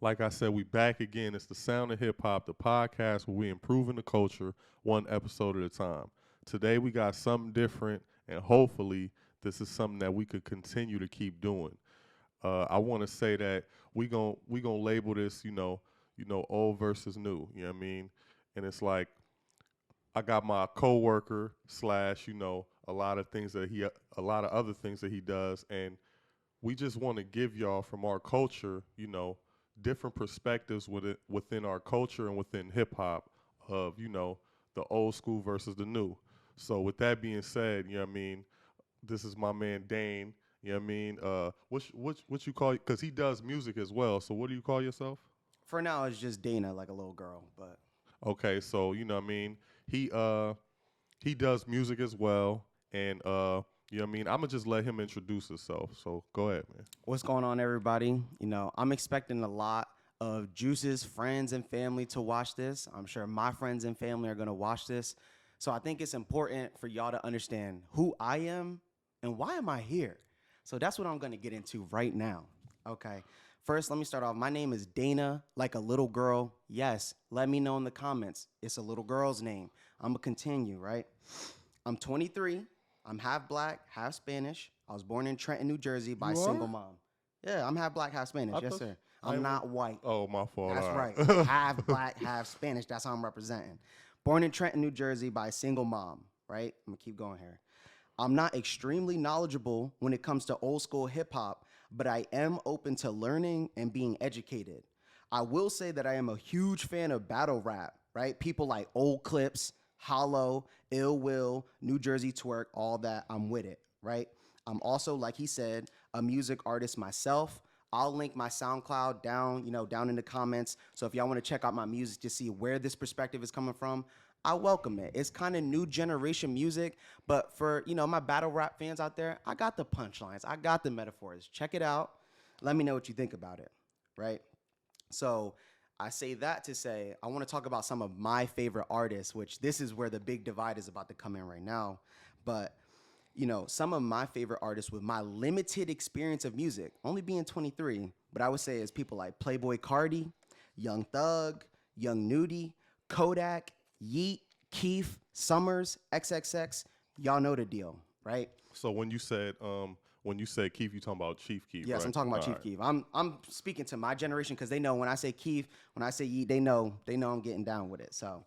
Like I said, we back again. It's the Sound of Hip Hop, the podcast where we improving the culture one episode at a time. Today we got something different, and hopefully this is something that we could continue to keep doing. I want to say that we gonna label this, old versus new. You know what I mean? And it's like I got my coworker slash, a lot of other things that he does, and we just want to give y'all from our culture, different perspectives within our culture and within hip hop of, the old school versus the new. So with that being said, you know what I mean, this is my man Dane, you know what I mean? What you call, because he does music as well. So what do you call yourself? For now, it's just Dana, like a little girl, but Okay, so you know what I mean? He does music as well, and you know what I mean? I'm gonna just let him introduce himself. So go ahead, man. what's going on, everybody? I'm expecting a lot of Juice's friends and family to watch this. I'm sure my friends and family are going to watch this. So I think it's important for y'all to understand who I am and why am I here. So that's what I'm going to get into right now. Okay. First, let me start off. My name is Dana, like a little girl. Yes, let me know in the comments. It's a little girl's name. I'm going to continue, right? I'm 23. I'm half black, half Spanish. I was born in Trenton, New Jersey by a single mom. Yeah, I'm half black, half Spanish. Yes, sir. I'm not white. Oh, my fault. That's right. Half black, half Spanish. That's how I'm representing. Born in Trenton, New Jersey by a single mom, right? I'm going to keep going here. I'm not extremely knowledgeable when it comes to old school hip hop, but I am open to learning and being educated. I will say that I am a huge fan of battle rap, right? People like Old Clips, Hollow, Ill Will, New Jersey Twerk, all that. I'm with it, right? I'm also, like he said, a music artist myself. I'll link my SoundCloud down in the comments. So if y'all want to check out my music to see where this perspective is coming from, I welcome it. It's kind of new generation music, but for, my battle rap fans out there, I got the punchlines. I got the metaphors. Check it out. Let me know what you think about it, right? So I say that to say I want to talk about some of my favorite artists, which this is where the big divide is about to come in right now. But some of my favorite artists with my limited experience of music, only being 23, but I would say is people like Playboi Carti, Young Thug, Young Nudie, Kodak, Yeet, Keef, Summers, XXX. Y'all know the deal, right? So when you said Keef, you talking about Chief Keef, yes, right? I'm talking about Chief Keef. I'm speaking to my generation because they know when I say Keef, when I say Yeet, they know I'm getting down with it. So,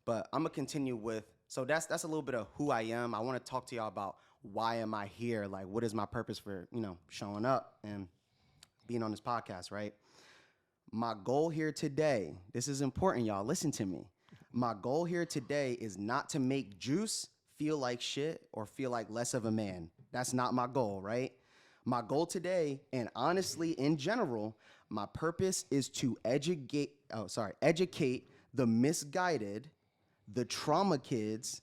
but I'm gonna continue with. So that's a little bit of who I am. I want to talk to y'all about why am I here? Like, what is my purpose for, showing up and being on this podcast, right? My goal here today, this is important, y'all. Listen to me. My goal here today is not to make Juice feel like shit or feel like less of a man. That's not my goal, right? My goal today, and honestly, in general, my purpose is to educate the misguided, the trauma kids,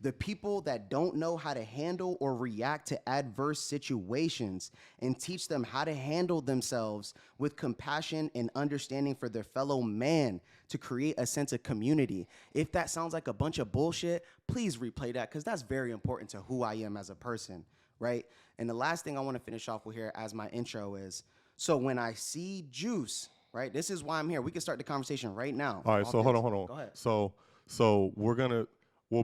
the people that don't know how to handle or react to adverse situations, and teach them how to handle themselves with compassion and understanding for their fellow man to create a sense of community. If that sounds like a bunch of bullshit, please replay that because that's very important to who I am as a person, right? And the last thing I want to finish off with here as my intro is, so when I see Juice, right, this is why I'm here. We can start the conversation right now. All right, so hold on. Go ahead. So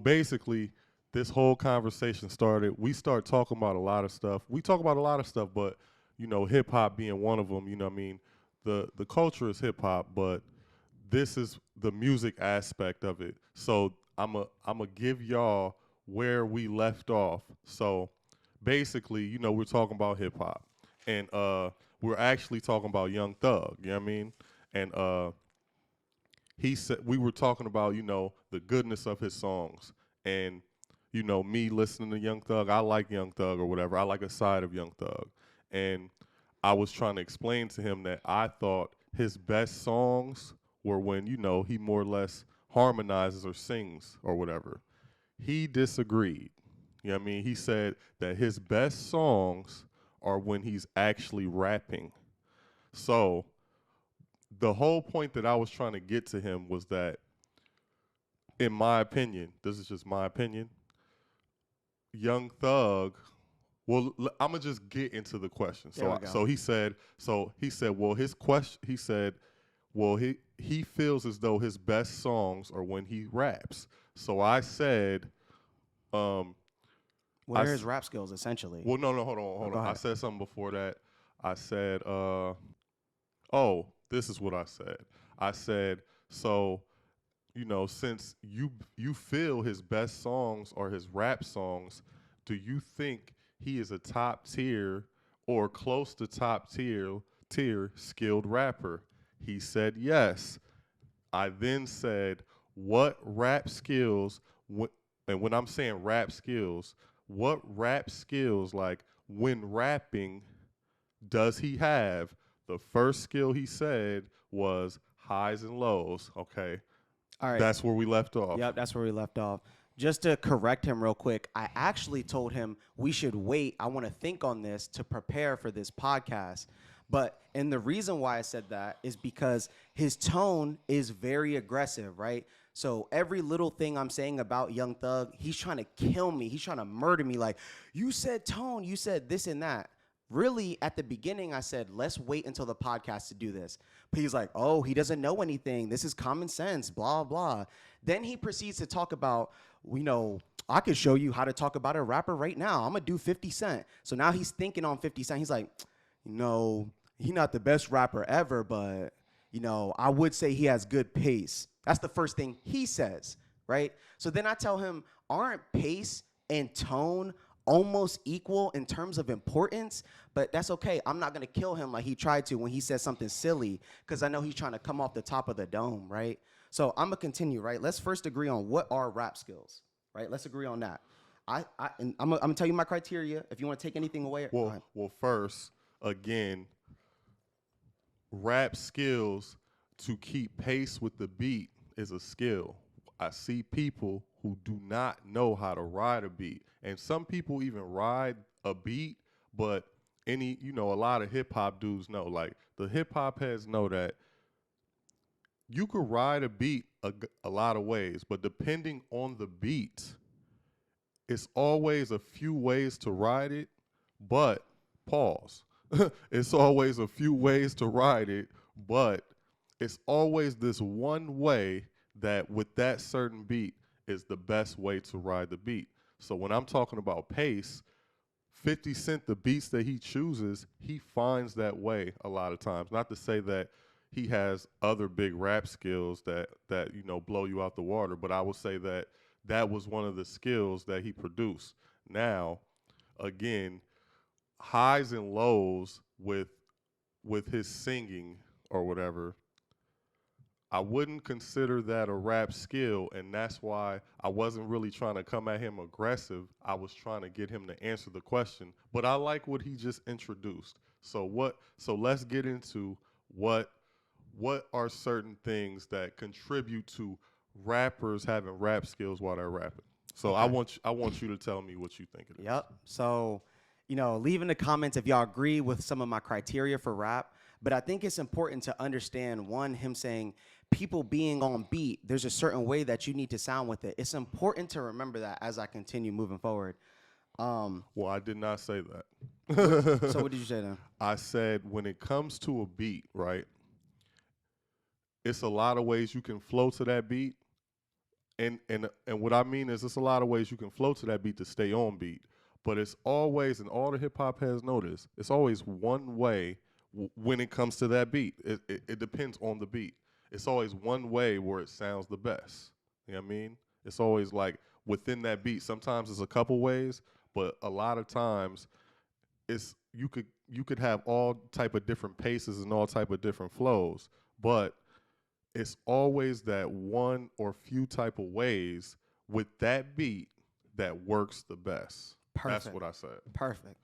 basically, this whole conversation started. We start talking about a lot of stuff. We talk about a lot of stuff, but hip hop being one of them. You know what I mean? The culture is hip hop, but this is the music aspect of it. So I'm a give y'all where we left off. So basically, we're talking about hip hop, and we're actually talking about Young Thug. You know what I mean? And he said we were talking about the goodness of his songs, and me listening to Young Thug. I like Young Thug or whatever. I like a side of Young Thug, and I was trying to explain to him that I thought his best songs were when he more or less harmonizes or sings or whatever. He disagreed. You know what I mean? He said that his best songs are when he's actually rapping. So the whole point that I was trying to get to him was that, in my opinion, this is just my opinion, Young Thug. Well, I'm gonna just get into the question. There we go. Well, his question. He said, well, he feels as though his best songs are when he raps. So I said, um, What are his rap skills, essentially? well, no, hold on. I said something before that. I said, oh, this is what I said. I said, so, since you feel his best songs are his rap songs, do you think he is a top tier or close to top tier skilled rapper? He said yes. I then said, what rap skills, and when I'm saying rap skills, what rap skills, like when rapping, does he have? The first skill he said was highs and lows. Okay. All right. That's where we left off. Yep, that's where we left off. Just to correct him real quick, I actually told him we should wait. I want to think on this to prepare for this podcast. And the reason why I said that is because his tone is very aggressive, right? So every little thing I'm saying about Young Thug, he's trying to kill me. He's trying to murder me. Like, you said tone, you said this and that. Really, at the beginning, I said, let's wait until the podcast to do this. But he's like, oh, he doesn't know anything. This is common sense, blah, blah. Then he proceeds to talk about, I could show you how to talk about a rapper right now. I'm going to do 50 Cent. So now he's thinking on 50 Cent. He's like, he's not the best rapper ever, but, I would say he has good pace. That's the first thing he says, right? So then I tell him, aren't pace and tone almost equal in terms of importance? But that's okay. I'm not going to kill him like he tried to when he said something silly, because I know he's trying to come off the top of the dome, right? So I'm going to continue, right? Let's first agree on what are rap skills, right? Let's agree on that. And I'm going to tell you my criteria. If you want to take anything away. Well, first, again, rap skills to keep pace with the beat is a skill. I see people who do not know how to ride a beat. And some people even ride a beat, but a lot of hip hop dudes know. Like, the hip hop heads know that you could ride a beat a lot of ways, but depending on the beat, it's always a few ways to ride it, but pause. It's always a few ways to ride it, but it's always this one way that with that certain beat is the best way to ride the beat. So when I'm talking about pace, 50 Cent, the beats that he chooses, he finds that way a lot of times. Not to say that he has other big rap skills that blow you out the water, but I would say that was one of the skills that he produced. Now, again, highs and lows with his singing or whatever, I wouldn't consider that a rap skill, and that's why I wasn't really trying to come at him aggressive. I was trying to get him to answer the question. But I like what he just introduced. So let's get into what are certain things that contribute to rappers having rap skills while they're rapping. So okay. I want you to tell me what you think it is. Yep. So, leave in the comments if y'all agree with some of my criteria for rap. But I think it's important to understand, one, him saying people being on beat, there's a certain way that you need to sound with it. It's important to remember that as I continue moving forward. Well, I did not say that. So what did you say then? I said when it comes to a beat, right, it's a lot of ways you can flow to that beat. And what I mean is, it's a lot of ways you can flow to that beat to stay on beat. But it's always, and all the hip-hop heads know this, it's always one way when it comes to that beat. It depends on the beat. It's always one way where it sounds the best. You know what I mean? It's always like within that beat. Sometimes it's a couple ways, but a lot of times it's you could have all type of different paces and all type of different flows, but it's always that one or few type of ways with that beat that works the best. Perfect. That's what I said. Perfect.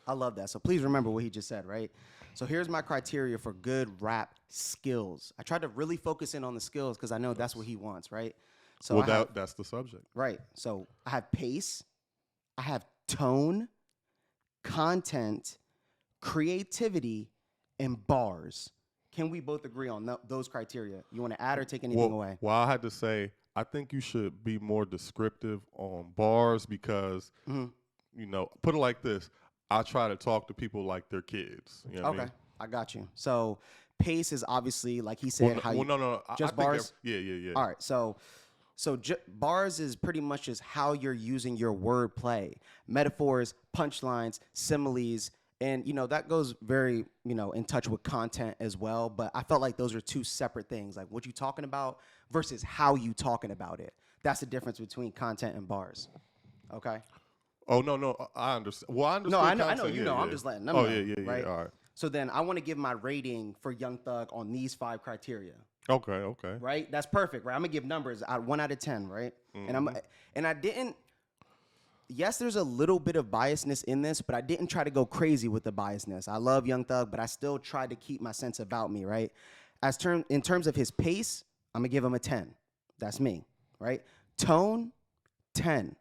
I love that. So please remember what he just said, right? So here's my criteria for good rap skills. I tried to really focus in on the skills because I know that's what he wants, right? So Well, I have that's the subject. right. So I have pace, I have tone, content, creativity, and bars. Can we both agree on those criteria? You want to add or take anything away? Well, I had to say, I think you should be more descriptive on bars because, Mhm. put it like this. I try to talk to people like they're kids. You know what I Okay, mean? I got you. So pace is obviously like he Well, said. How well, you no. I just think, bars? yeah. All right. So bars is pretty much just how you're using your word play, metaphors, punchlines, similes, and that goes very in touch with content as well. But I felt like those are two separate things, like what you talking about versus how you talking about it. That's the difference between content and bars. Okay. Oh, no, I understand. Well, I No, understood I know. I know. content. You Yeah, know. I'm yeah. just letting them Oh, know, yeah. right? All right. So then I want to give my rating for Young Thug on these 5 criteria. Okay. Right? That's perfect, right? I'm gonna give numbers out 1 out of 10, right? Mm-hmm. And I didn't. Yes, there's a little bit of biasness in this, but I didn't try to go crazy with the biasness. I love Young Thug, but I still tried to keep my sense about me, right? In terms of his pace, I'm gonna give him a 10. That's me, right? Tone, 10.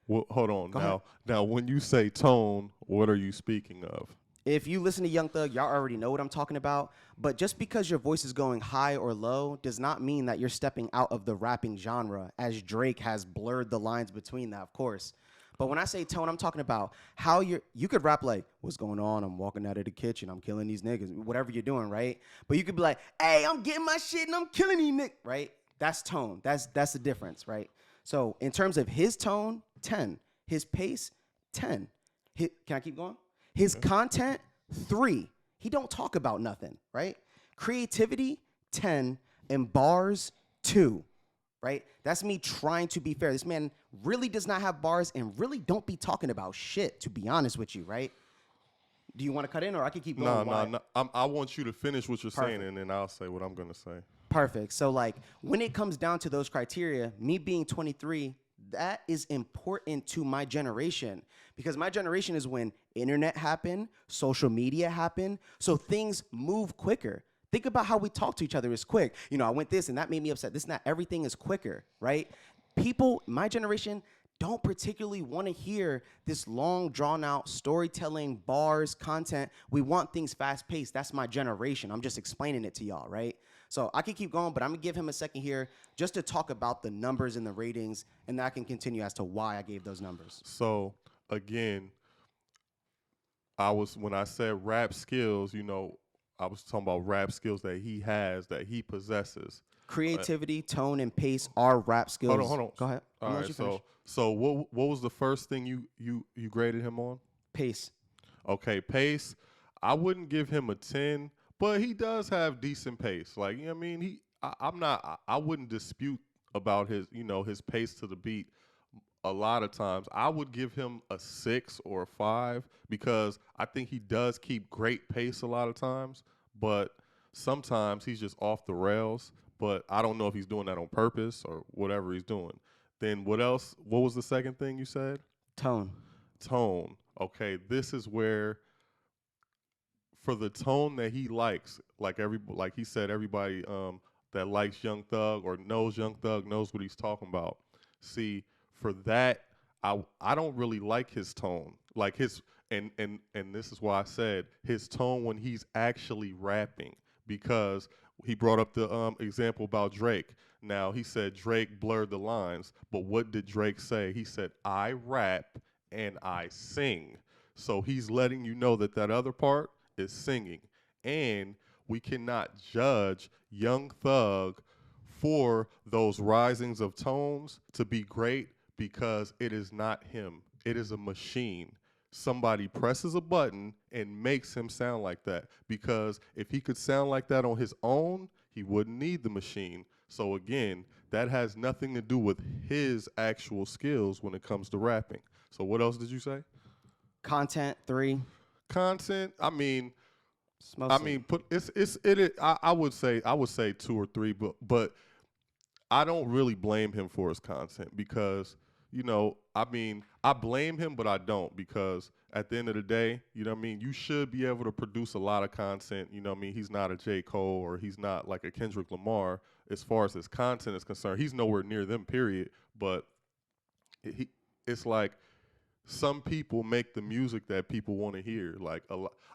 Well, hold on. Go ahead. Now, when you say tone, what are you speaking of? If you listen to Young Thug, y'all already know what I'm talking about. But just because your voice is going high or low does not mean that you're stepping out of the rapping genre, as Drake has blurred the lines between that, of course. But when I say tone, I'm talking about how you could rap like, what's going on? I'm walking out of the kitchen. I'm killing these niggas, whatever you're doing, right? But you could be like, hey, I'm getting my shit and I'm killing these niggas, right? That's tone. That's the difference, right? So in terms of his tone, 10. His pace, 10. Can I keep going? His content, 3. He don't talk about nothing, right? Creativity, 10. And bars, 2, right? That's me trying to be fair. This man really does not have bars and really don't be talking about shit, to be honest with you, right? Do you want to cut in or I can keep going? No. I want you to finish what you're saying, Perfect. and then I'll say what I'm going to say. Perfect. So like when it comes down to those criteria, me being 23, that is important to my generation because my generation is when internet happened, social media happened, so things move quicker. Think about how we talk to each other is quick. I went this and that made me upset. This and that, everything is quicker, right? People, my generation, don't particularly want to hear this long, drawn out storytelling, bars, content. We want things fast paced. That's my generation. I'm just explaining it to y'all, right? So I can keep going, but I'm going to give him a second here just to talk about the numbers and the ratings, and then I can continue as to why I gave those numbers. So, again, when I said rap skills, I was talking about rap skills that he has, that he possesses. Creativity, tone, and pace are rap skills. Hold on. Go ahead. I'm All gonna let right. you finish. So what was the first thing you graded him on? Pace. Okay, pace. I wouldn't give him a 10, but he does have decent pace. Like, you know what I mean? I wouldn't dispute about his pace to the beat a lot of times. I would give him a 6 or a 5 because I think he does keep great pace a lot of times, but sometimes he's just off the rails. But I don't know if he's doing that on purpose or whatever he's doing. Then what else? What was the second thing you said? Tone. Tone. Okay, this is where for the tone that he likes, like he said, everybody that likes Young Thug or knows Young Thug knows what he's talking about. See, for that, I don't really like his tone. Like and this is why I said his tone when he's actually rapping, because he brought up the example about Drake. Now, he said Drake blurred the lines, but what did Drake say? He said, I rap and I sing. So he's letting you know that other part is singing. And we cannot judge Young Thug for those risings of tones to be great because it is not him. It is a machine. Somebody presses a button and makes him sound like that, because if he could sound like that on his own, he wouldn't need the machine. So again, that has nothing to do with his actual skills when it comes to rapping. So what else did you say? Content, 3. Content. I mean, Mostly. I would say 2 or 3, but I don't really blame him for his content because you know, I mean, I blame him, but I don't, because at the end of the day, you know what I mean, you should be able to produce a lot of content. You know what I mean? He's not a J. Cole, or he's not like a Kendrick Lamar as far as his content is concerned. He's nowhere near them, period. But it's like some people make the music that people want to hear. Like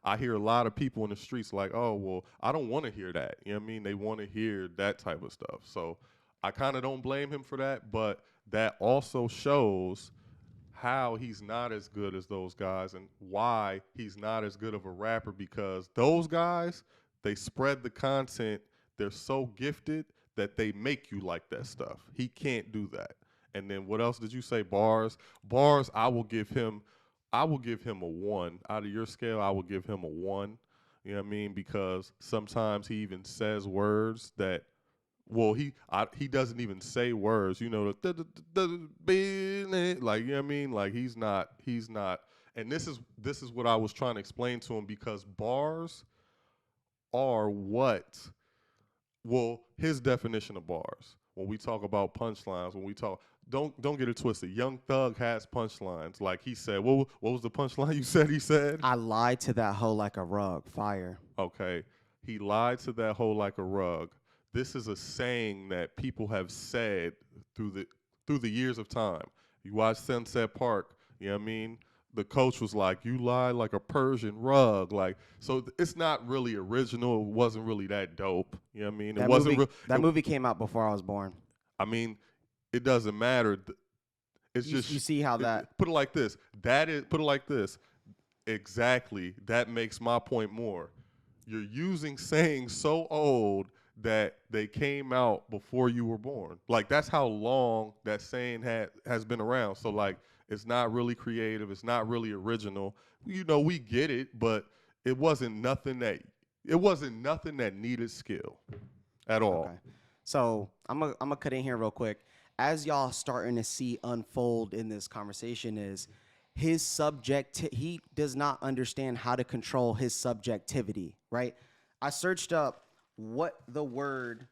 I hear a lot of people in the streets like, oh, well, I don't want to hear that. You know what I mean? They want to hear that type of stuff. So I kind of don't blame him for that, but that also shows how he's not as good as those guys and why he's not as good of a rapper, because those guys, they spread the content. They're so gifted that they make you like that stuff. He can't do that. And then what else did you say? Bars. Bars, I will give him a 1. Out of your scale, I will give him a 1. You know what I mean? Because sometimes he even says words that, well, he doesn't even say words. You know, like, you know what I mean? Like he's not. And this is what I was trying to explain to him, because bars are what, well, his definition of bars. When we talk about punchlines, don't get it twisted. Young Thug has punchlines. Like he said, what was the punchline you said he said? I lied to that hoe like a rug. Fire. Okay. He lied to that hoe like a rug. This is a saying that people have said through the years of time. You watch Sunset Park, you know what I mean? The coach was like, you lie like a Persian rug. Like, so it's not really original. It wasn't really that dope. You know what I mean? That movie came out before I was born. I mean, it doesn't matter. It's just you see how that. Put it like this. Put it like this. Exactly. That makes my point more. You're using sayings so old that they came out before you were born. Like, that's how long that saying has been around. So like, it's not really creative. It's not really original. You know, we get it, but it wasn't nothing that needed skill at all. Okay. So I'm gonna cut in here real quick. As y'all starting to see unfold in this conversation is he does not understand how to control his subjectivity, right? I searched up what the word,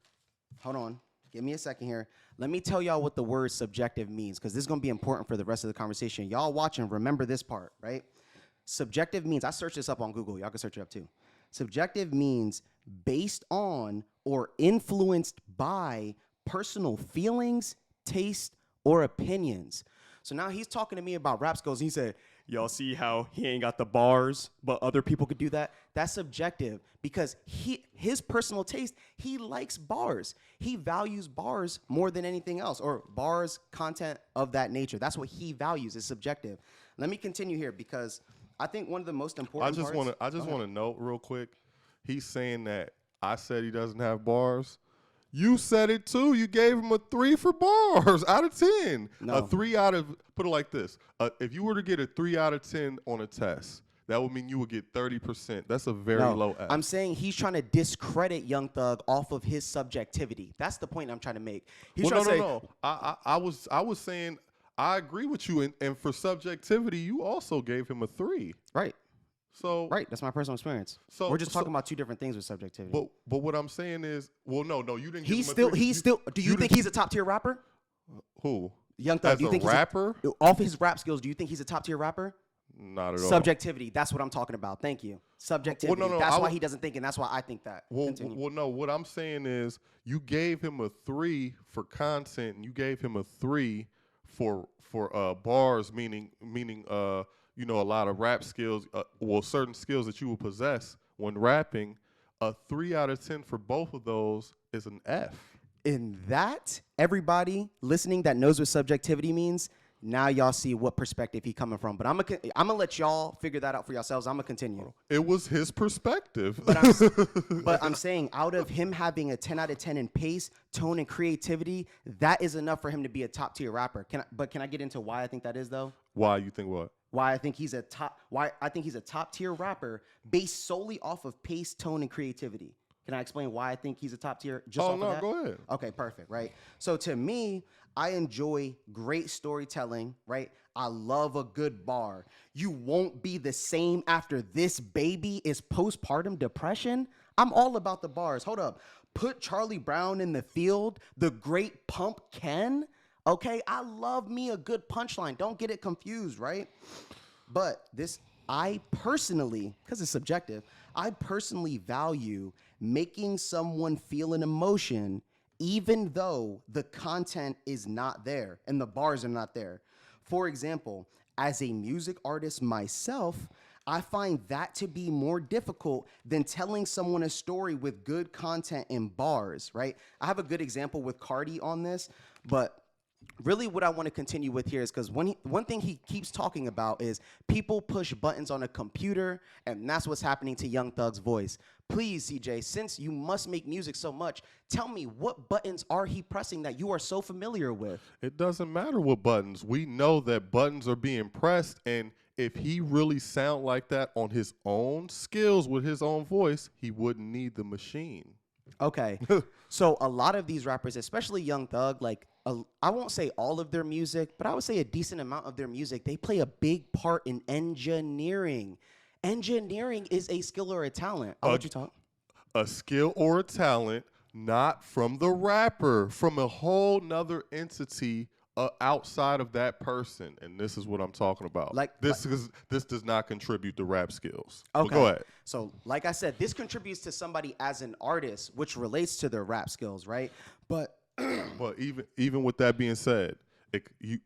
hold on, give me a second here. Let me tell y'all what the word subjective means, because this is going to be important for the rest of the conversation. Y'all watching, remember this part, right? Subjective means, I searched this up on Google. Y'all can search it up too. Subjective means based on or influenced by personal feelings, taste, or opinions. So now he's talking to me about rap skills. He said, y'all see how he ain't got the bars, but other people could do that? That's subjective, because his personal taste, he likes bars. He values bars more than anything else, or bars, content of that nature. That's what he values. It's subjective. Let me continue here, because I think one of the most important I just want to note real quick. He's saying that I said he doesn't have bars. You said it too. You gave him a 3 for bars out of 10. No. A 3 out of, put it like this. If you were to get a 3 out of 10 on a test, that would mean you would get 30%. That's a very low F. I'm saying he's trying to discredit Young Thug off of his subjectivity. That's the point I'm trying to make. He's trying to say, no. I was saying I agree with you, and for subjectivity, you also gave him a 3. Right. So right, that's my personal experience. So we're just talking about two different things with subjectivity. But what I'm saying is, well, no, you didn't. He's still. Do you think he's a top tier rapper? Who? Young Thug. As do you think a rapper? Off his rap skills, do you think he's a top tier rapper? Not at all. Subjectivity. That's what I'm talking about. Thank you. Subjectivity. Well, no, that's why he doesn't think, and that's why I think that. Well, no. What I'm saying is, you gave him a 3 for content, and you gave him a 3 for bars, meaning you know, a lot of rap skills, certain skills that you will possess when rapping. A 3 out of 10 for both of those is an F. In that, everybody listening that knows what subjectivity means, now y'all see what perspective he coming from. But I'm gonna let y'all figure that out for yourselves. I'm gonna continue. It was his perspective. But I'm saying, out of him having a 10 out of 10 in pace, tone, and creativity, that is enough for him to be a top tier rapper. Can I get into why I think that is though? Why you think what? Why I think he's a top tier rapper based solely off of pace, tone, and creativity. Can I explain why I think he's a top tier just off of that? Go ahead. Okay, perfect, right? So to me, I enjoy great storytelling, right? I love a good bar. You won't be the same after this baby is postpartum depression. I'm all about the bars. Hold up. Put Charlie Brown in the field, the great Pump Ken. Okay, I love me a good punchline. Don't get it confused, right? But this, I personally, because it's subjective, I personally value making someone feel an emotion even though the content is not there and the bars are not there. For example, as a music artist myself, I find that to be more difficult than telling someone a story with good content and bars, right? I have a good example with Cardi on this, but really what I want to continue with here is because one thing he keeps talking about is people push buttons on a computer, and that's what's happening to Young Thug's voice. Please, CJ, since you must make music so much, tell me what buttons are he pressing that you are so familiar with? It doesn't matter what buttons. We know that buttons are being pressed, and if he really sound like that on his own skills with his own voice, he wouldn't need the machine. Okay. So a lot of these rappers, especially Young Thug, like I won't say all of their music, but I would say a decent amount of their music, they play a big part in engineering. Engineering is a skill or a talent. I'll let you talk. A skill or a talent, not from the rapper, from a whole nother entity outside of that person. And this is what I'm talking about. This does not contribute to rap skills. Okay. But go ahead. So like I said, this contributes to somebody as an artist, which relates to their rap skills, right? But But even with that being said, you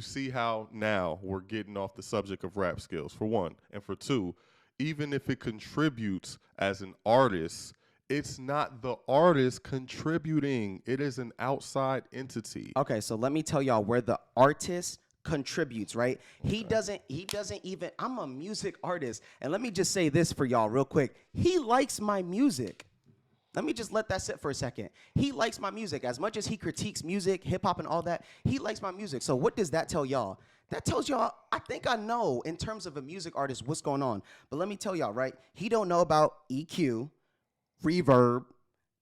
see how now we're getting off the subject of rap skills, for one. And for two, even if it contributes as an artist, it's not the artist contributing. It is an outside entity. okay, so let me tell y'all where the artist contributes, right? He doesn't even, I'm a music artist. And let me just say this for y'all real quick. He likes my music. Let me just let that sit for a second. He likes my music. As much as he critiques music, hip hop and all that, he likes my music. So what does that tell y'all? That tells y'all, I think I know in terms of a music artist what's going on. But let me tell y'all, right? He don't know about EQ, reverb,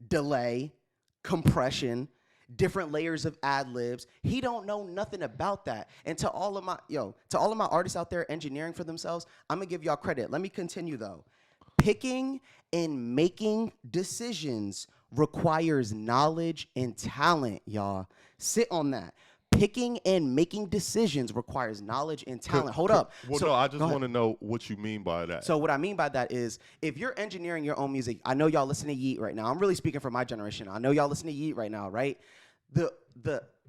delay, compression, different layers of ad libs. He don't know nothing about that. And to all of my artists out there engineering for themselves, I'm gonna give y'all credit. Let me continue though. Picking and making decisions requires knowledge and talent, y'all. Sit on that. Picking and making decisions requires knowledge and talent. Hold up. Well, no, I just want to know what you mean by that. So what I mean by that is if you're engineering your own music, I know y'all listen to Yeet right now. I'm really speaking for my generation. I know y'all listen to Yeet right now, right?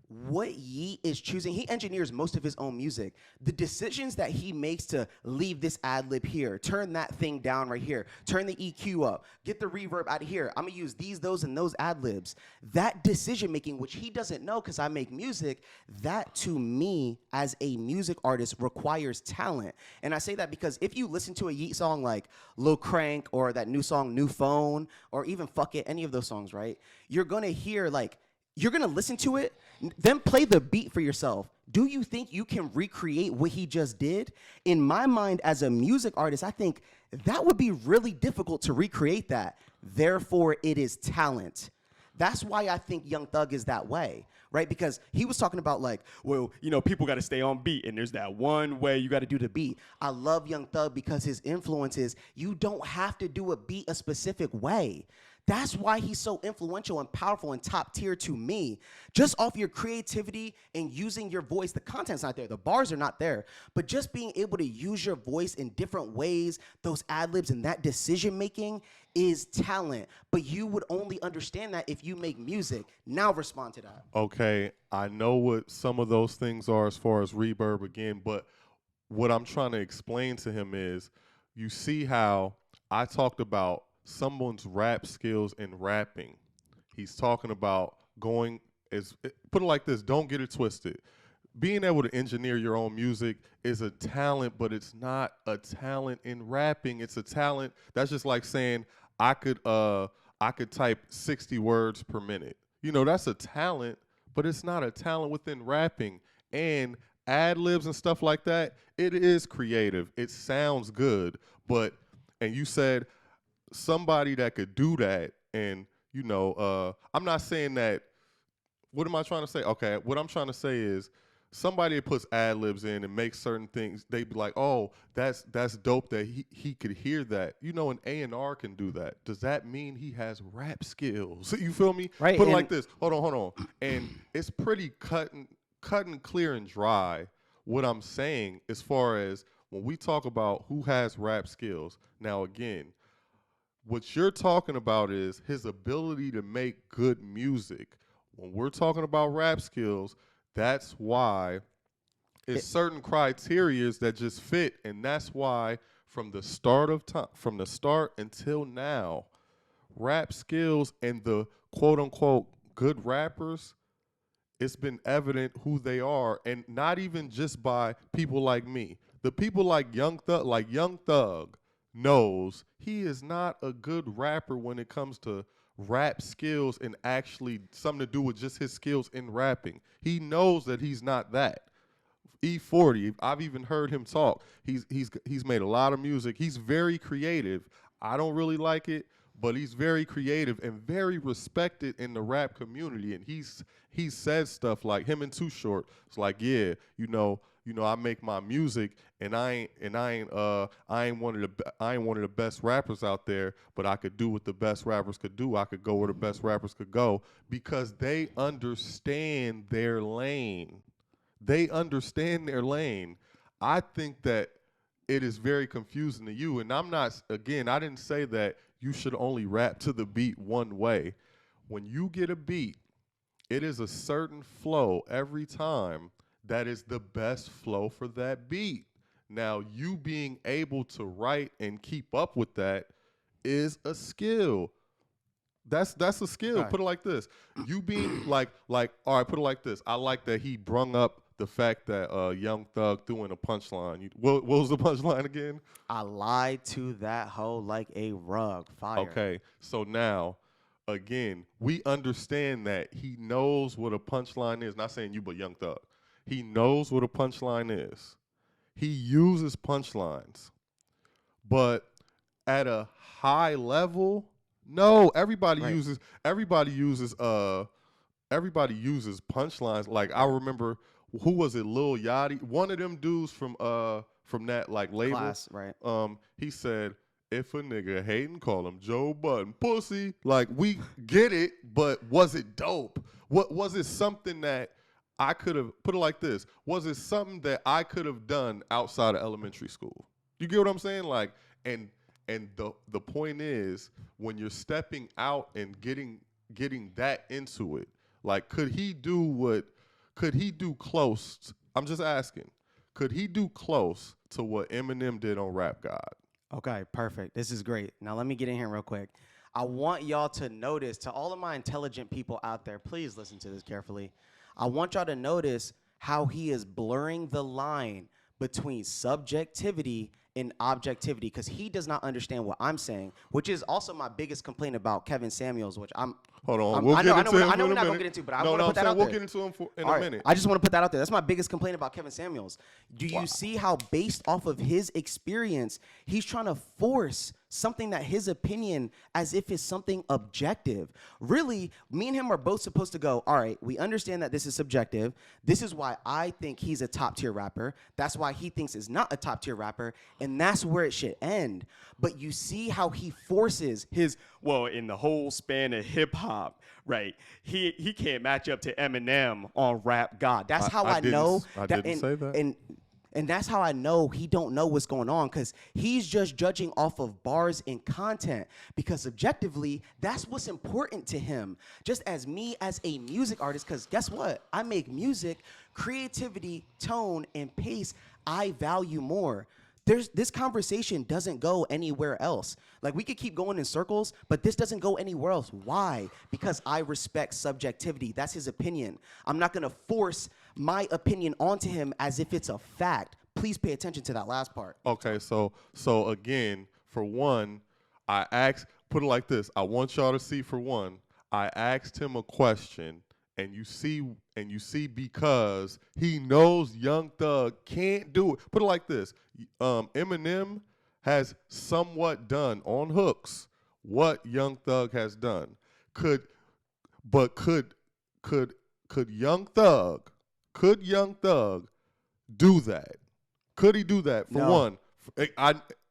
What Yeet is choosing, he engineers most of his own music. The decisions that he makes to leave this ad lib here, turn that thing down right here, turn the EQ up, get the reverb out of here. I'm gonna use these, those, and those ad libs. That decision making, which he doesn't know because I make music, that to me as a music artist requires talent. And I say that because if you listen to a Yeet song like Lil Crank or that new song New Phone or even Fuck It, any of those songs, right? You're gonna hear you're gonna listen to it, then play the beat for yourself. Do you think you can recreate what he just did? In my mind, as a music artist, I think that would be really difficult to recreate that. Therefore, it is talent. That's why I think Young Thug is that way, right? Because he was talking about people got to stay on beat, and there's that one way you got to do the beat. I love Young Thug because his influence is you don't have to do a beat a specific way. That's why he's so influential and powerful and top tier to me. Just off your creativity and using your voice, the content's not there, the bars are not there, but just being able to use your voice in different ways, those ad libs and that decision making is talent. But you would only understand that if you make music. Now respond to that. Okay, I know what some of those things are as far as reverb again, but what I'm trying to explain to him is, you see how I talked about someone's rap skills in rapping. He's talking about put it like this, don't get it twisted. Being able to engineer your own music is a talent, but it's not a talent in rapping. It's a talent. That's just like saying I could type 60 words per minute. That's a talent, but it's not a talent within rapping. And ad libs and stuff like that, it is creative. It sounds good, and you said somebody that could do that, and I'm not saying that. What am I trying to say? Okay, what I'm trying to say is somebody that puts ad libs in and makes certain things, they be like, oh, that's dope that he could hear that. You know, an A&R can do that. Does that mean he has rap skills? You feel me? Right, Put it and like this. Hold on. And it's pretty cut and clear and dry what I'm saying as far as when we talk about who has rap skills. Now, again, what you're talking about is his ability to make good music. When we're talking about rap skills, that's why it's certain criterias that just fit, and that's why from the start of time, from the start until now, rap skills and the quote unquote good rappers, it's been evident who they are, and not even just by people like me. The people like Young Thug knows he is not a good rapper when it comes to rap skills and actually something to do with just his skills in rapping. He knows that he's not that. E40, I've even heard him talk. He's made a lot of music. He's very creative. I don't really like it, but he's very creative and very respected in the rap community. And he said stuff like, him and Too Short, it's like, yeah, I make my music and I ain't one of the best rappers out there, but I could do what the best rappers could do. I could go where the best rappers could go because they understand their lane. They understand their lane. I think that it is very confusing to you. And I didn't say that you should only rap to the beat one way. When you get a beat, it is a certain flow every time that is the best flow for that beat. Now, you being able to write and keep up with that is a skill. That's a skill. Okay. Put it like this. You being like, all right, put it like this. I like that he brung up the fact that Young Thug threw in a punchline. What was the punchline again? I lied to that hoe like a rug. Fire. Okay, so now, again, we understand that he knows what a punchline is. Not saying you, but Young Thug. He knows what a punchline is. He uses punchlines. But at a high level, no, everybody Right. uses punchlines. Like I remember, who was it? Lil Yachty, one of them dudes from that like label. Class, right. He said, if a nigga hating, call him Joe Budden, pussy. Like we get it, but was it dope? What was it? Something that I could have put it like this? Was it something that I could have done outside of elementary school? You get what I'm saying? Like, and the point is, when you're stepping out and getting that into it, like, could he do close? I'm just asking, could he do close to what Eminem did on Rap God? Okay, perfect. This is great. Now let me get in here real quick. I want y'all to notice, to all of my intelligent people out there, please listen to this carefully. I want y'all to notice how he is blurring the line between subjectivity and objectivity, because he does not understand what I'm saying, which is also my biggest complaint about Kevin Samuels, which Hold on, I know we're not in a going to minute. get into, but I No, want to put that out we'll there. get into him in All a right, minute. I just want to put that out there. That's my biggest complaint about Kevin Samuels. Do you see how, based off of his experience, he's trying to force something that his opinion as if it's something objective? Really, me and him are both supposed to go, all right, we understand that this is subjective. This is why I think he's a top tier rapper. That's why he thinks is not a top tier rapper. And that's where it should end. But you see how he forces his, well, in the whole span of hip hop, right? He can't match up to Eminem on Rap God. That's how I know. I didn't say that. And that's how I know he don't know what's going on, because he's just judging off of bars and content, because objectively, that's what's important to him. Just as me as a music artist, because guess what? I make music, creativity, tone, and pace, I value more. This conversation doesn't go anywhere else. Like, we could keep going in circles, but this doesn't go anywhere else. Why? Because I respect subjectivity. That's his opinion. I'm not going to force my opinion onto him as if it's a fact. Please pay attention to that last part. Okay, so again, for one, put it like this. I want y'all to see, for one, I asked him a question, and you see because he knows Young Thug can't do it. Put it like this. Eminem has somewhat done on hooks what Young Thug has done. Could Young Thug Could Young Thug do that? Could he do that? For No. one,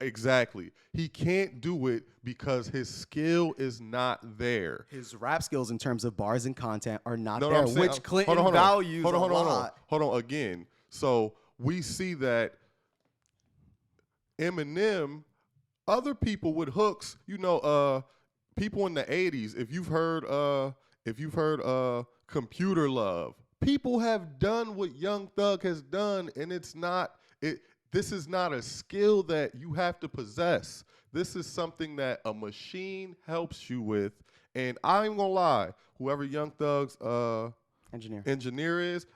exactly. He can't do it because his skill is not there. His rap skills in terms of bars and content are not No, there, I'm saying, which Clinton hold on. values Hold on, a hold on, lot. hold on. Again, so we see that Eminem, other people with hooks, people in the 80s, if you've heard Computer Love, people have done what Young Thug has done, and this is not a skill that you have to possess. This is something that a machine helps you with. And I ain't gonna lie, whoever Young Thug's engineer is,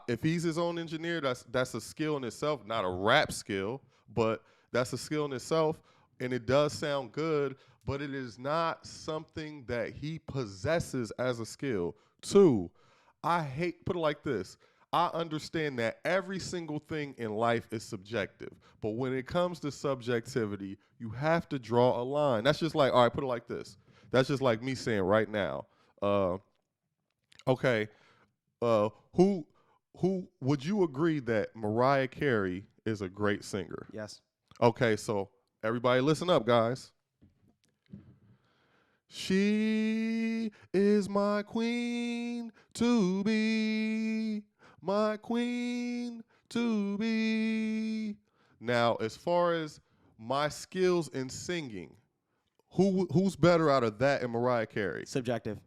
if he's his own engineer, that's a skill in itself, not a rap skill, but that's a skill in itself, and it does sound good, but it is not something that he possesses as a skill. Two, put it like this. I understand that every single thing in life is subjective, but when it comes to subjectivity, you have to draw a line. That's just like, all right, put it like this. That's just like me saying right now, okay, who would you agree that Mariah Carey is a great singer? Yes. Okay, so everybody listen up, guys. She is my queen to be, my queen to be. Now, as far as my skills in singing, who's better out of that and Mariah Carey? Subjective.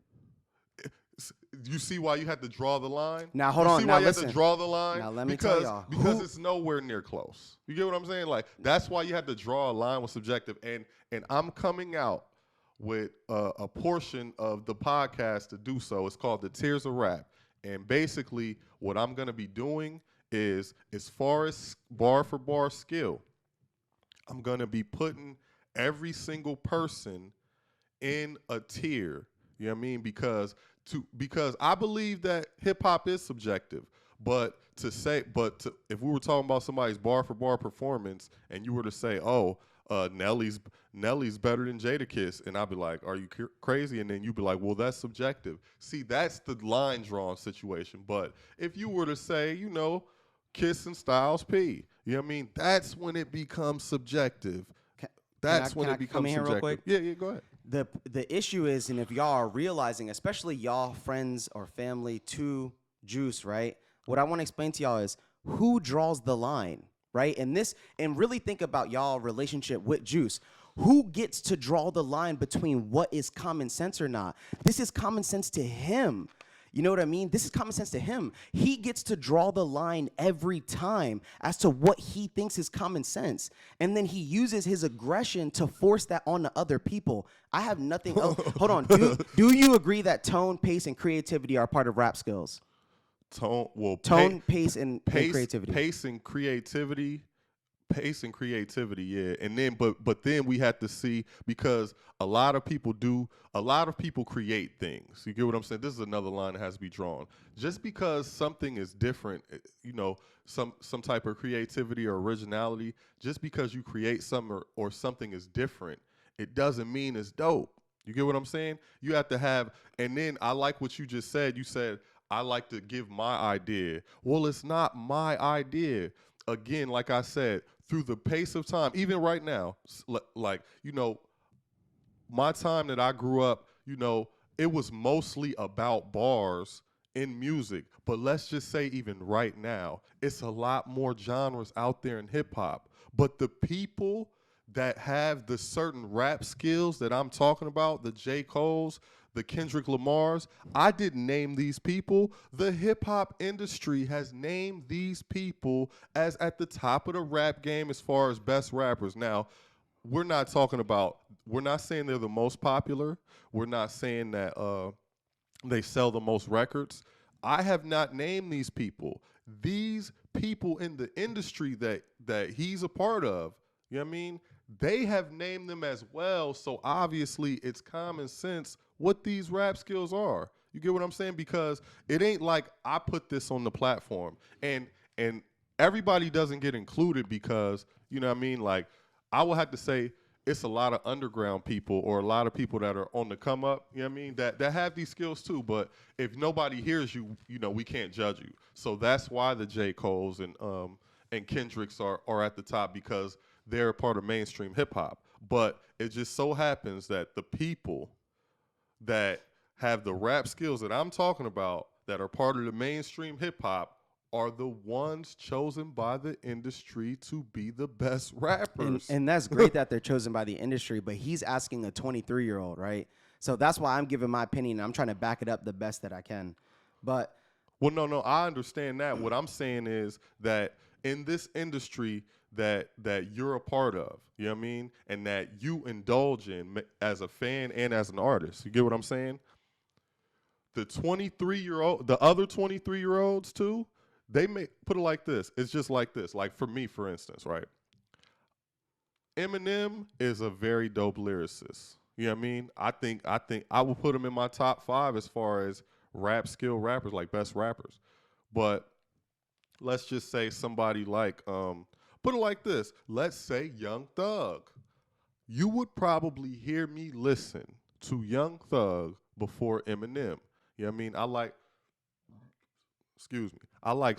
You see why you had to draw the line? Now, hold you on. See now, why you listen. had to draw the line? Now, let me tell y'all. Because it's nowhere near close. You get what I'm saying? Like, that's why you had to draw a line with subjective. And I'm coming out with a portion of the podcast to do so. It's called The Tears of Rap. And basically, what I'm going to be doing is, as far as bar for bar skill, I'm going to be putting every single person in a tier. You know what I mean? Because I believe that hip hop is subjective. But if we were talking about somebody's bar for bar performance, and you were to say, "Oh, Nelly's better than Jadakiss," and I'd be like, "Are you crazy?" And then you'd be like, "Well, that's subjective." See, that's the line drawing situation. But if you were to say, Kiss and Styles P, you know what I mean? That's when it becomes subjective. That's when it becomes subjective. Real quick? Yeah, go ahead. The issue is, and if y'all are realizing, especially y'all friends or family to Juice, right? What I want to explain to y'all is who draws the line, right? And really think about y'all relationship with Juice. Who gets to draw the line between what is common sense or not? This is common sense to him. You know what I mean? This is common sense to him. He gets to draw the line every time as to what he thinks is common sense. And then he uses his aggression to force that on to other people. I have nothing else. Hold on. Do you agree that tone, pace, and creativity are part of rap skills? Tone, pace, and creativity. Pace and creativity, yeah. And then but then we have to see, because a lot of people create things. You get what I'm saying? This is another line that has to be drawn. Just because something is different, some type of creativity or originality, just because you create something or something is different, it doesn't mean it's dope. You get what I'm saying? You have to have, and then I like what you just said. You said, I like to give my idea. Well, it's not my idea. Again, like I said, through the pace of time, even right now, my time that I grew up, it was mostly about bars in music. But let's just say even right now, it's a lot more genres out there in hip hop. But the people that have the certain rap skills that I'm talking about, the J. Cole's, the Kendrick Lamars, I didn't name these people. The hip hop industry has named these people as at the top of the rap game as far as best rappers. Now, we're not saying they're the most popular. We're not saying that they sell the most records. I have not named these people. These people in the industry that he's a part of, you know what I mean? They have named them as well. So obviously it's common sense what these rap skills are. You get what I'm saying? Because it ain't like I put this on the platform and everybody doesn't get included because, you know what I mean? Like, I will have to say, it's a lot of underground people or a lot of people that are on the come up, you know what I mean, that have these skills too. But if nobody hears you, you know, we can't judge you. So that's why the J. Coles and Kendricks are at the top, because they're a part of mainstream hip hop. But it just so happens that the people that have the rap skills that I'm talking about that are part of the mainstream hip hop are the ones chosen by the industry to be the best rappers. And that's great that they're chosen by the industry, but he's asking a 23-year-old, right? So that's why I'm giving my opinion. I'm trying to back it up the best that I can. But Well, no, I understand that. What I'm saying is that in this industry that you're a part of, you know what I mean, and that you indulge in as a fan and as an artist. You get what I'm saying? The other 23-year-olds too, they may put it like this. It's just like this. Like for me, for instance, right? Eminem is a very dope lyricist. You know what I mean? I think I will put him in my top 5 as far as rap skill rappers, like best rappers. But let's just say somebody like put it like this. Let's say Young Thug. You would probably hear me listen to Young Thug before Eminem. You know what I mean? I like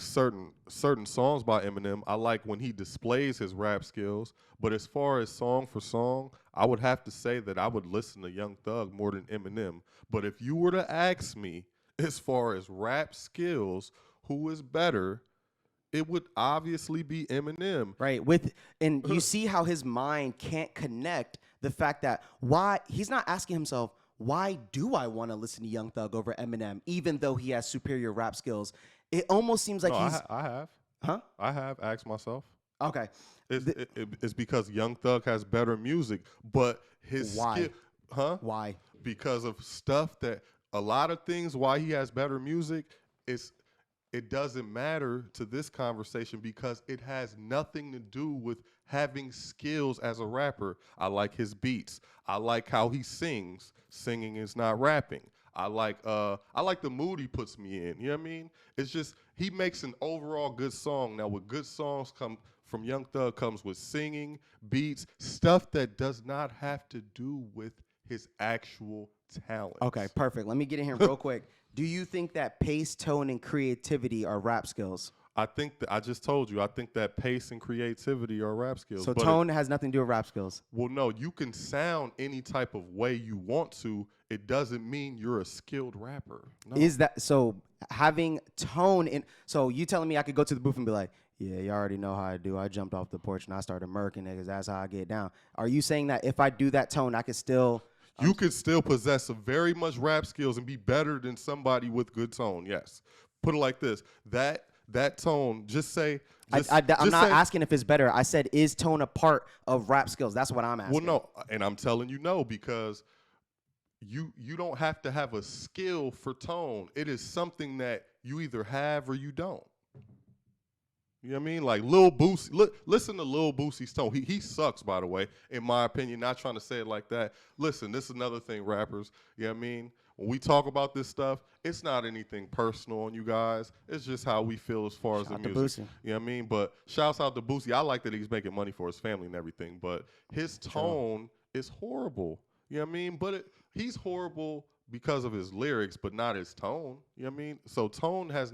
certain songs by Eminem. I like when he displays his rap skills. But as far as song for song, I would have to say that I would listen to Young Thug more than Eminem. But if you were to ask me, as far as rap skills, who is better, it would obviously be Eminem. right, and you see how his mind can't connect the fact that why he's not asking himself, why do I want to listen to Young Thug over Eminem, even though he has superior rap skills? It almost seems like No, he's, I have. huh? I have asked myself. Okay. It's because Young Thug has better music, but his Why? skill, huh? Why? Because of stuff that a lot of things why he has better music is it doesn't matter to this conversation because it has nothing to do with having skills as a rapper. I like his beats. I like how he sings. Singing is not rapping. I like the mood he puts me in. You know what I mean? It's just he makes an overall good song. Now with good songs come from Young Thug comes with singing, beats, stuff that does not have to do with his actual talent. Okay, perfect. Let me get in here real quick. Do you think that pace, tone, and creativity are rap skills? I think that I just told you. I think that pace and creativity are rap skills. So but tone has nothing to do with rap skills. well, no, you can sound any type of way you want to. It doesn't mean you're a skilled rapper. No. Is that so? Having tone in, so you telling me I could go to the booth and be like, yeah, you already know how I do. I jumped off the porch and I started murking niggas. That's how I get down. Are you saying that if I do that tone, I could still? You could still possess some very much rap skills and be better than somebody with good tone. Yes. Put it like this. That tone, just say. I'm not asking if it's better. I said, is tone a part of rap skills? That's what I'm asking. Well, no, and I'm telling you no because you don't have to have a skill for tone. It is something that you either have or you don't. You know what I mean? Like Lil Boosie. Listen to Lil Boosie's tone. He sucks, by the way, in my opinion. Not trying to say it like that. Listen, this is another thing, rappers. You know what I mean? When we talk about this stuff, it's not anything personal on you guys. It's just how we feel as far as the music. You know what I mean? But shouts out to Boosie. I like that he's making money for his family and everything. But his tone is horrible. You know what I mean? But he's horrible because of his lyrics, but not his tone. You know what I mean? So tone has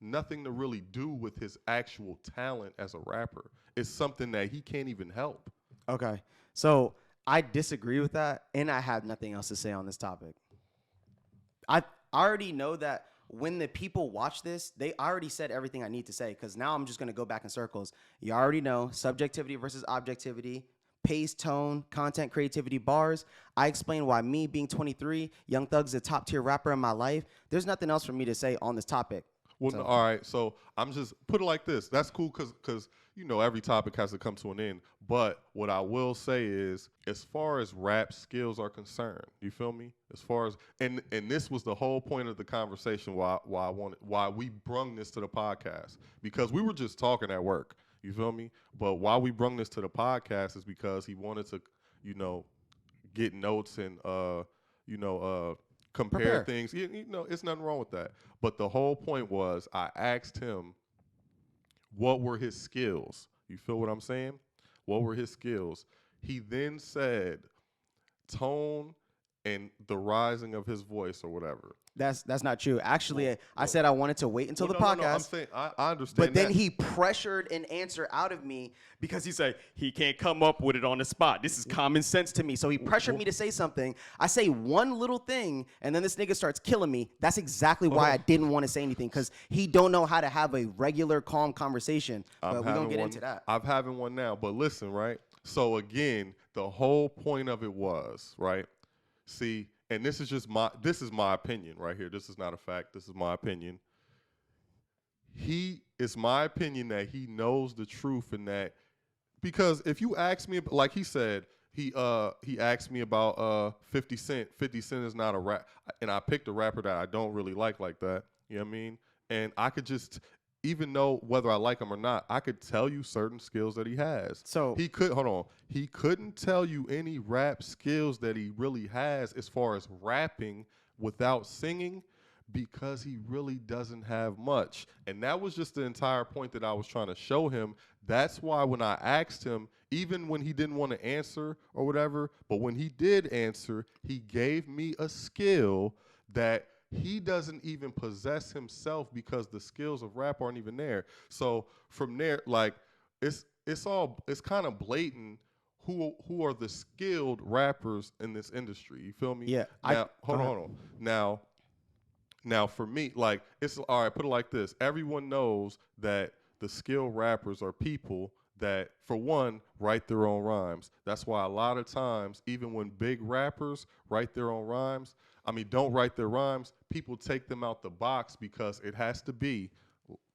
nothing to really do with his actual talent as a rapper. It's something that he can't even help. Okay. So I disagree with that, and I have nothing else to say on this topic. I already know that when the people watch this, they already said everything I need to say because now I'm just going to go back in circles. You already know subjectivity versus objectivity, pace, tone, content, creativity, bars. I explained why me being 23, Young Thug's a top tier rapper in my life. There's nothing else for me to say on this topic. Well, no, all right. So I'm just put it like this. That's cool because every topic has to come to an end. But what I will say is, as far as rap skills are concerned, you feel me? As far as and this was the whole point of the conversation why we brung this to the podcast because we were just talking at work. You feel me? But why we brung this to the podcast is because he wanted to, get notes and compare things. It's nothing wrong with that. But the whole point was I asked him what were his skills. You feel what I'm saying? What were his skills? He then said tone and the rising of his voice or whatever. That's not true. Actually, I Well, said I wanted to wait until well, the no, no, no. I'm podcast. saying I But understand then that. he pressured an answer out of me because he said he can't come up with it on the spot. This is common sense to me. So he pressured me to say something. I say one little thing, and then this nigga starts killing me. That's exactly why I didn't want to say anything, because he don't know how to have a regular, calm conversation. But we're going to get into that. I'm having one now. But listen, right? So again, the whole point of it was, right? See, and this is my opinion right here. This is not a fact. This is my opinion. It's my opinion that he knows the truth in that, because if you ask me, like he said, he asked me about 50 Cent. 50 Cent is not a rap, and I picked a rapper that I don't really like that. You know what I mean? And I could just, even though whether I like him or not, I could tell you certain skills that he has. So He couldn't tell you any rap skills that he really has as far as rapping without singing, because he really doesn't have much. And that was just the entire point that I was trying to show him. That's why when I asked him, even when he didn't want to answer or whatever, but when he did answer, he gave me a skill that he doesn't even possess himself, because the skills of rap aren't even there. So from there, like, it's kind of blatant who are the skilled rappers in this industry. You feel me? Yeah, Now, hold on. Now for me, like, it's all right, put it like this. Everyone knows that the skilled rappers are people that, for one, write their own rhymes. That's why a lot of times, even when big rappers write their own rhymes, don't write their rhymes, people take them out the box, because it has to be,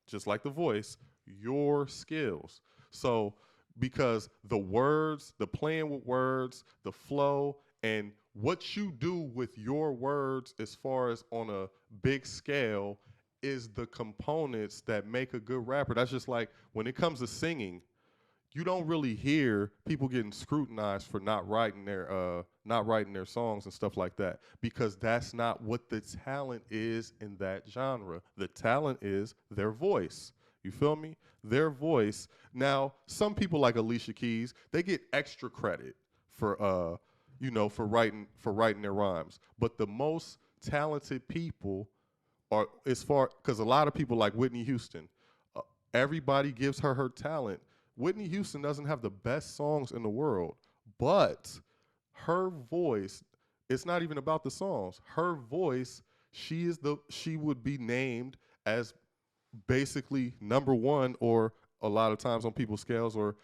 just like the voice, your skills. So, because the words, the playing with words, the flow, and what you do with your words as far as on a big scale is the components that make a good rapper. That's just like when it comes to singing, you don't really hear people getting scrutinized for not writing their songs and stuff like that, because that's not what the talent is in that genre. The talent is their voice. You feel me? Their voice. Now, some people like Alicia Keys, they get extra credit for writing their rhymes. But the most talented people are, because a lot of people like Whitney Houston, uh, everybody gives her talent. Whitney Houston doesn't have the best songs in the world, but her voice, it's not even about the songs. Her voice, she would be named as basically number one, or a lot of times on people's scales, or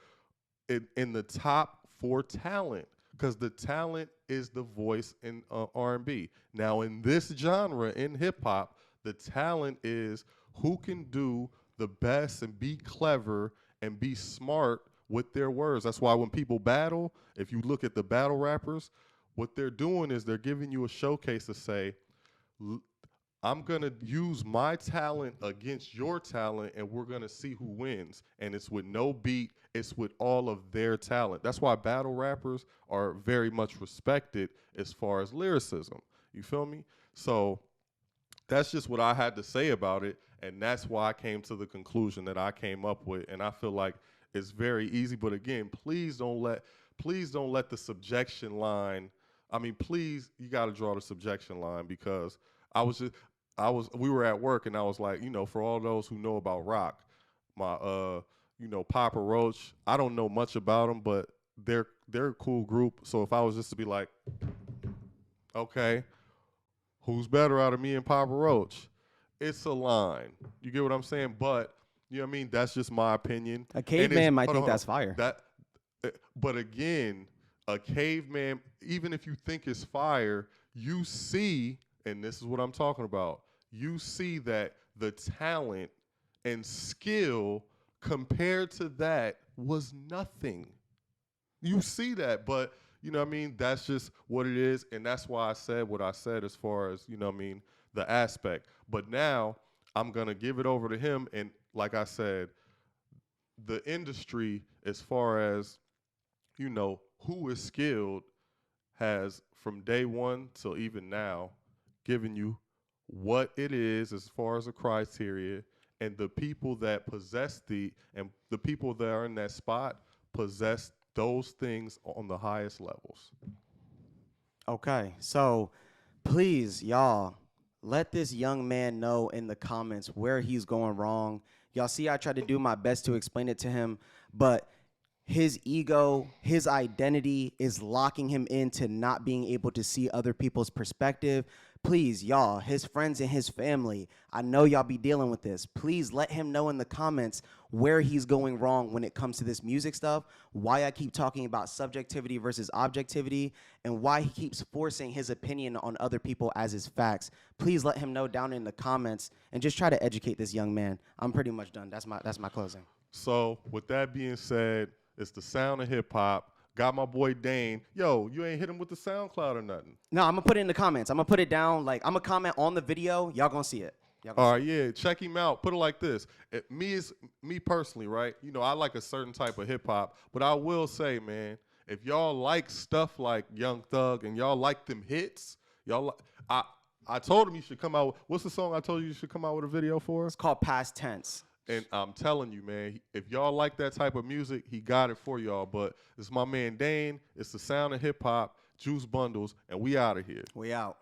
in the top for talent, because the talent is the voice in R&B. Now, in this genre, in hip hop, the talent is who can do the best and be clever and be smart with their words. That's why when people battle, if you look at the battle rappers, what they're doing is they're giving you a showcase to say, I'm going to use my talent against your talent, and we're going to see who wins. And it's with no beat. It's with all of their talent. That's why battle rappers are very much respected as far as lyricism. You feel me? So that's just what I had to say about it. And that's why I came to the conclusion that I came up with. And I feel like it's very easy. But again, please don't let the subjection line. Please, you got to draw the subjection line, because we were at work, and I was like, for all those who know about rock, my Papa Roach, I don't know much about them, but they're a cool group. So if I was just to be like, okay, who's better out of me and Papa Roach? It's a line. You get what I'm saying? But you know what I mean? That's just my opinion. A caveman might think that's fire. But again, a caveman, even if you think it's fire, you see, and this is what I'm talking about, you see that the talent and skill compared to that was nothing. You see that, but you know what I mean? That's just what it is, and that's why I said what I said as far as, the aspect. But now I'm going to give it over to him, and like I said, the industry, as far as, who is skilled, has from day one till even now given you what it is as far as a criteria, and the people that possess and the people that are in that spot possess those things on the highest levels. Okay, so please, y'all, let this young man know in the comments where he's going wrong. Y'all see, I tried to do my best to explain it to him, but his ego, his identity is locking him into not being able to see other people's perspective. Please, y'all, his friends and his family, I know y'all be dealing with this. Please let him know in the comments where he's going wrong when it comes to this music stuff, why I keep talking about subjectivity versus objectivity, and why he keeps forcing his opinion on other people as his facts. Please let him know down in the comments and just try to educate this young man. I'm pretty much done. That's my closing. So with that being said, it's the sound of hip hop. Got my boy Dane. Yo, you ain't hit him with the SoundCloud or nothing. No, I'm gonna put it in the comments. I'm gonna put it down. Like, I'm gonna comment on the video. Y'all gonna see it. All right, yeah, check him out. Put it like this. Me personally, right? You know, I like a certain type of hip hop, but I will say, man, if y'all like stuff like Young Thug and y'all like them hits, I told him you should come out. What's the song I told you should come out with a video for? It's called Past Tense. And I'm telling you, man, if y'all like that type of music, he got it for y'all. But it's my man Dane. It's the sound of hip hop, Juice Bundles, and we out of here. We out.